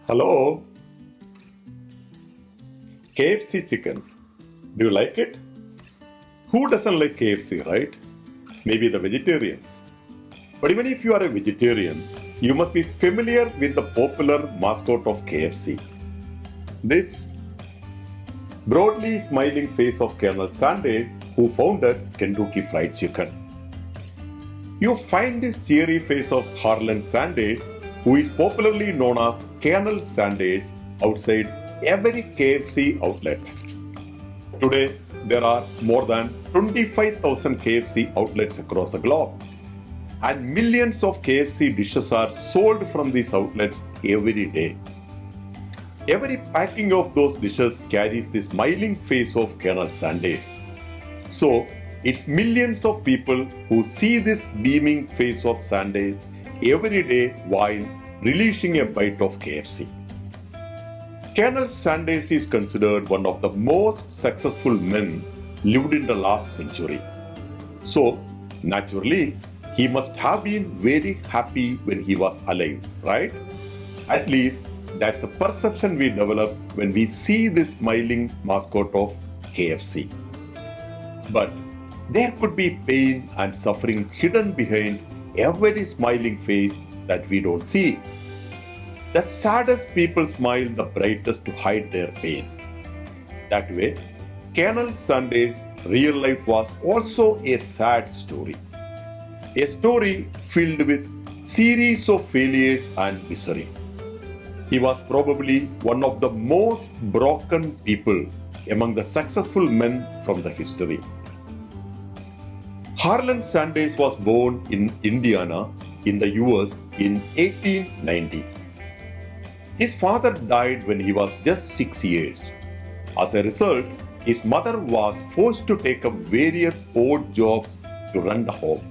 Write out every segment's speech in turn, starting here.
Hello, KFC chicken. Do you like it? Who doesn't like KFC, right? Maybe the vegetarians. But even if you are a vegetarian, you must be familiar with the popular mascot of KFC. This broadly smiling face of Colonel Sanders, who founded Kentucky Fried Chicken. You find this cheery face of Harlan Sanders, who is popularly known as Colonel Sanders, outside every KFC outlet. Today, there are more than 25,000 KFC outlets across the globe, and millions of KFC dishes are sold from these outlets every day. Every packing of those dishes carries the smiling face of Colonel Sanders. So, it's millions of people who see this beaming face of Sanders every day while relishing a bite of KFC. Colonel Sanders is considered one of the most successful men lived in the last century. So, naturally, he must have been very happy when he was alive, right? At least, that's the perception we develop when we see this smiling mascot of KFC. But there could be pain and suffering hidden behind every smiling face that we don't see. The saddest people smile the brightest to hide their pain. That way, Colonel Sanders' real life was also a sad story. A story filled with series of failures and misery. He was probably one of the most broken people among the successful men from the history. Harlan Sanders was born in Indiana in the US in 1890. His father died when he was just 6 years. As a result, his mother was forced to take up various odd jobs to run the home.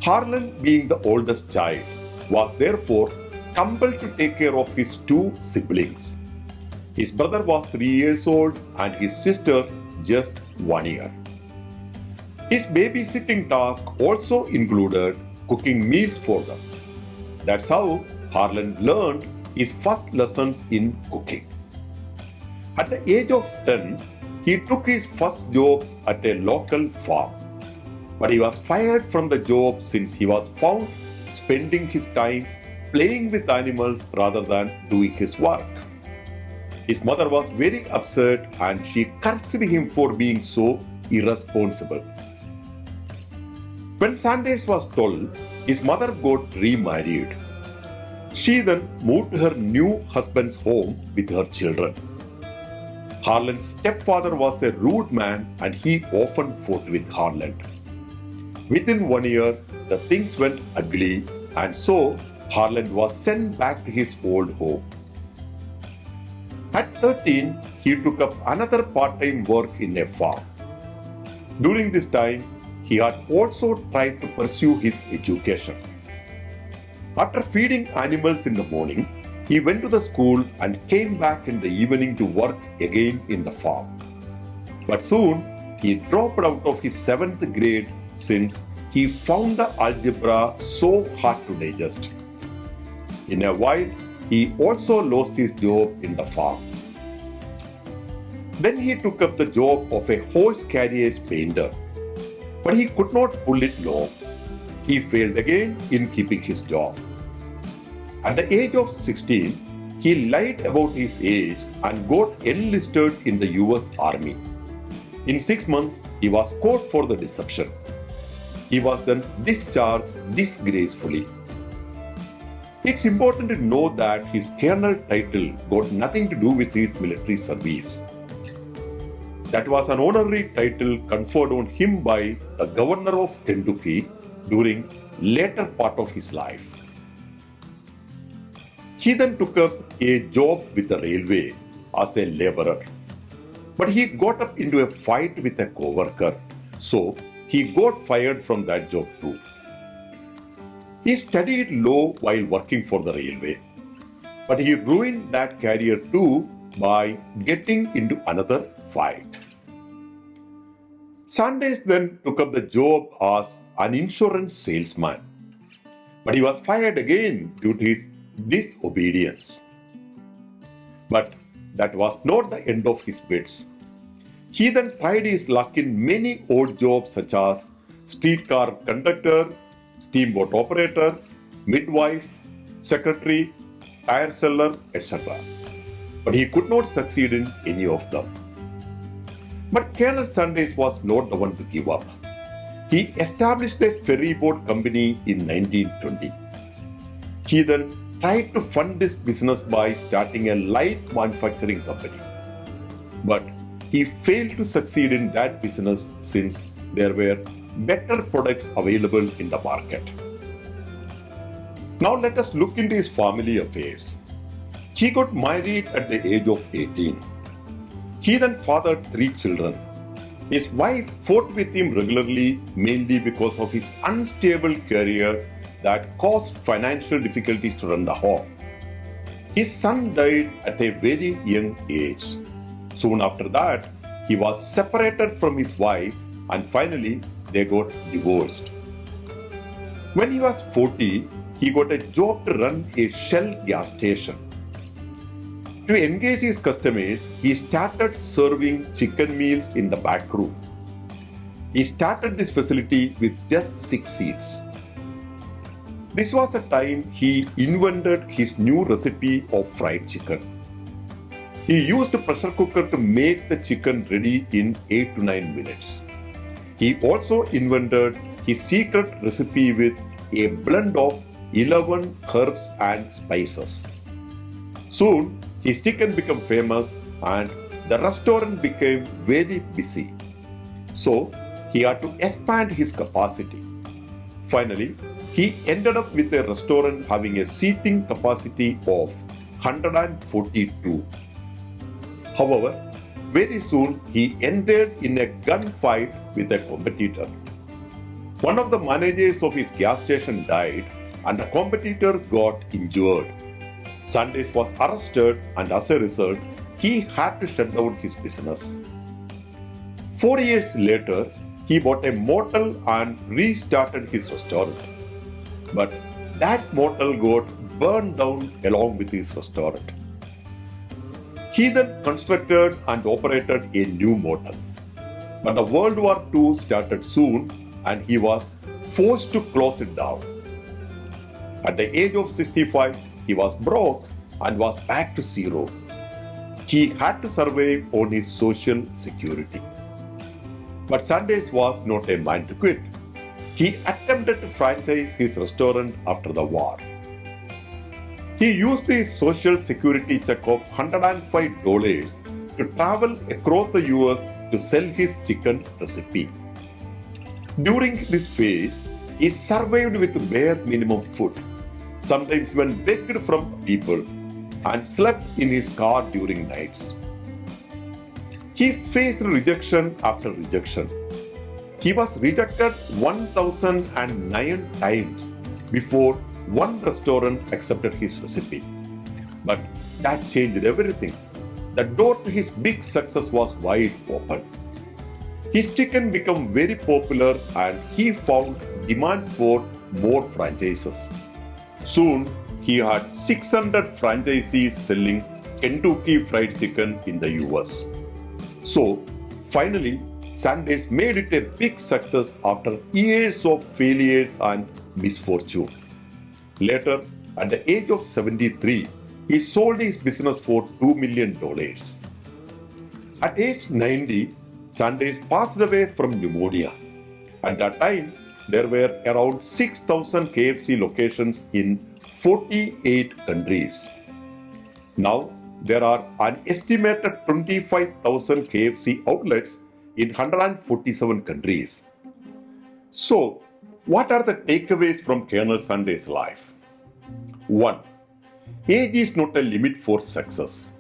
Harlan, being the oldest child, was therefore compelled to take care of his two siblings. His brother was 3 years old and his sister just 1 year. His babysitting task also included cooking meals for them. That's how Harlan learned his first lessons in cooking. At the age of 10, he took his first job at a local farm. But he was fired from the job since he was found spending his time playing with animals rather than doing his work. His mother was very upset and she cursed him for being so irresponsible. When Sanders was 12, his mother got remarried. She then moved to her new husband's home with her children. Harlan's stepfather was a rude man and he often fought with Harlan. Within 1 year, the things went ugly and so Harlan was sent back to his old home. At 13, he took up another part-time work in a farm. During this time, he had also tried to pursue his education. After feeding animals in the morning, he went to the school and came back in the evening to work again in the farm. But soon, he dropped out of his 7th grade since he found the algebra so hard to digest. In a while, he also lost his job in the farm. Then he took up the job of a horse carriage painter. But he could not pull it long. He failed again in keeping his job. At the age of 16, he lied about his age and got enlisted in the US Army. In 6 months, he was caught for the deception. He was then discharged disgracefully. It's important to know that his colonel title got nothing to do with his military service. That was an honorary title conferred on him by the governor of Kentucky during later part of his life. He then took up a job with the railway as a laborer. But he got up into a fight with a co-worker, so he got fired from that job too. He studied law while working for the railway, but he ruined that career too by getting into another fight. Sanders then took up the job as an insurance salesman, but he was fired again due to his disobedience. But that was not the end of his bits. He then tried his luck in many odd jobs such as streetcar conductor, steamboat operator, midwife, secretary, tire seller, etc. But he could not succeed in any of them. But Colonel Sundays was not the one to give up. He established a ferry boat company in 1920. He then tried to fund this business by starting a light manufacturing company. But he failed to succeed in that business since there were better products available in the market. Now let us look into his family affairs. He got married at the age of 18. He then fathered 3 children. His wife fought with him regularly, mainly because of his unstable career that caused financial difficulties to run the home. His son died at a very young age. Soon after that, he was separated from his wife and finally they got divorced. When he was 40, he got a job to run a Shell gas station. To engage his customers, he started serving chicken meals in the back room. He started this facility with just 6 seats. This was the time he invented his new recipe of fried chicken. He used a pressure cooker to make the chicken ready in 8 to 9 minutes. He also invented his secret recipe with a blend of 11 herbs and spices. Soon, his chicken became famous and the restaurant became very busy. So, he had to expand his capacity. Finally, he ended up with a restaurant having a seating capacity of 142. However, very soon he ended in a gunfight with a competitor. One of the managers of his gas station died and the competitor got injured. Sundays was arrested and as a result, he had to shut down his business. 4 years later, he bought a motel and restarted his restaurant. But that motel got burned down along with his restaurant. He then constructed and operated a new motel. But the World War II started soon and he was forced to close it down. At the age of 65, he was broke and was back to zero. He had to survive on his social security. But Sundays was not a man to quit. He attempted to franchise his restaurant after the war. He used his social security check of $105 to travel across the US to sell his chicken recipe. During this phase, he survived with bare minimum food, sometimes even begged from people, and slept in his car during nights. He faced rejection after rejection. He was rejected 1,009 times before one restaurant accepted his recipe. But that changed everything. The door to his big success was wide open. His chicken became very popular and he found demand for more franchises. Soon, he had 600 franchisees selling Kentucky Fried Chicken in the US. So, finally, Sundays made it a big success after years of failures and misfortune. Later, at the age of 73, he sold his business for $2 million. At age 90, Sundays passed away from pneumonia. At that time, there were around 6,000 KFC locations in 48 countries. Now, there are an estimated 25,000 KFC outlets in 147 countries. So, what are the takeaways from Colonel Sunday's life? 1. Age is not a limit for success.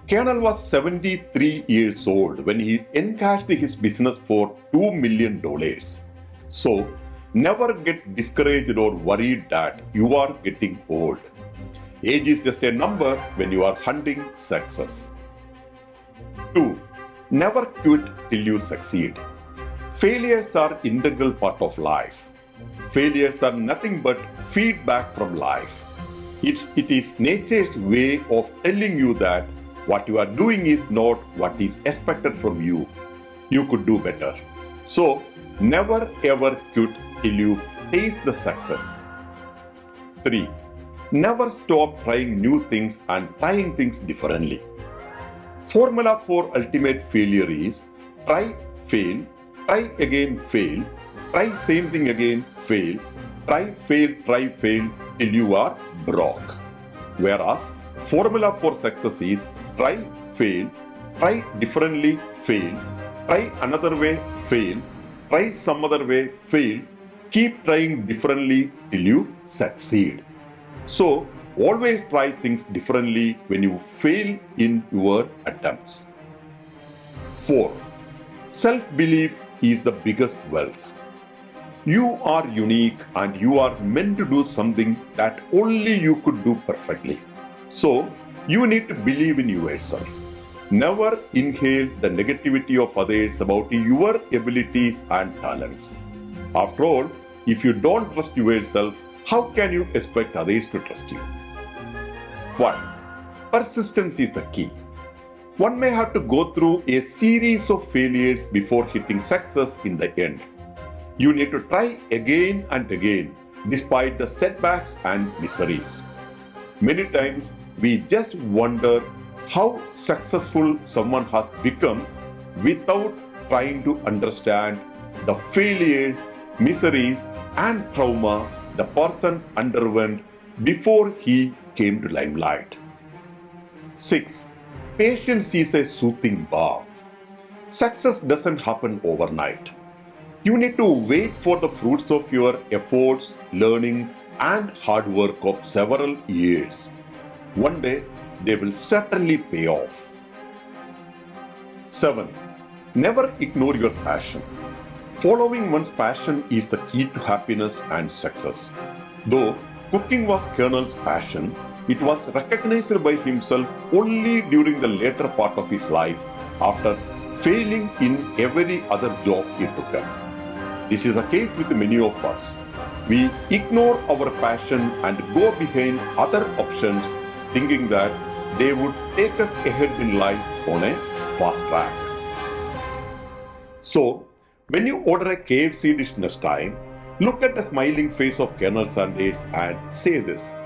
Colonel was 73 years old when he encashed his business for $2 million. So, never get discouraged or worried that you are getting old. Age is just a number when you are hunting success. 2. Never quit till you succeed. Failures are an integral part of life. Failures are nothing but feedback from life. It is nature's way of telling you that what you are doing is not what is expected from you. You could do better. So, never ever quit till you taste the success. 3. Never stop trying new things and trying things differently. Formula for ultimate failure is try, fail, try again, fail, try same thing again, fail, try, fail till you are broke. Whereas formula for success is try, fail, try differently, fail, try another way, fail, try some other way, fail, keep trying differently till you succeed. So, always try things differently when you fail in your attempts. 4. Self-belief is the biggest wealth. You are unique and you are meant to do something that only you could do perfectly. So, you need to believe in yourself. Never inhale the negativity of others about your abilities and talents. After all, if you don't trust yourself, how can you expect others to trust you? 5. Persistence is the key. One may have to go through a series of failures before hitting success in the end. You need to try again and again, despite the setbacks and miseries. Many times, we just wonder how successful someone has become without trying to understand the failures, miseries, and trauma the person underwent before he came to limelight. 6. Patience is a soothing balm. Success doesn't happen overnight. You need to wait for the fruits of your efforts, learnings, and hard work of several years. One day, they will certainly pay off. 7. Never ignore your passion. Following one's passion is the key to happiness and success. Though cooking was Colonel's passion, it was recognized by himself only during the later part of his life after failing in every other job he took up. This is a case with many of us. We ignore our passion and go behind other options thinking that they would take us ahead in life on a fast track. So, when you order a KFC dish next time, look at the smiling face of Colonel Sanders and say this: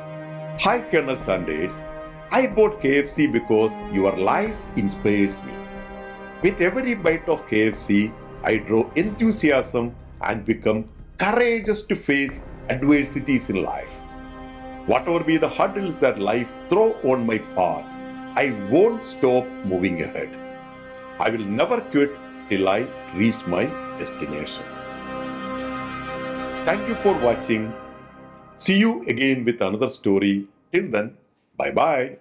"Hi Colonel Sanders, I bought KFC because your life inspires me. With every bite of KFC, I draw enthusiasm and become courageous to face adversities in life. Whatever be the hurdles that life throw on my path, I won't stop moving ahead. I will never quit till I reach my destination." Thank you for watching. See you again with another story. Till then, bye-bye.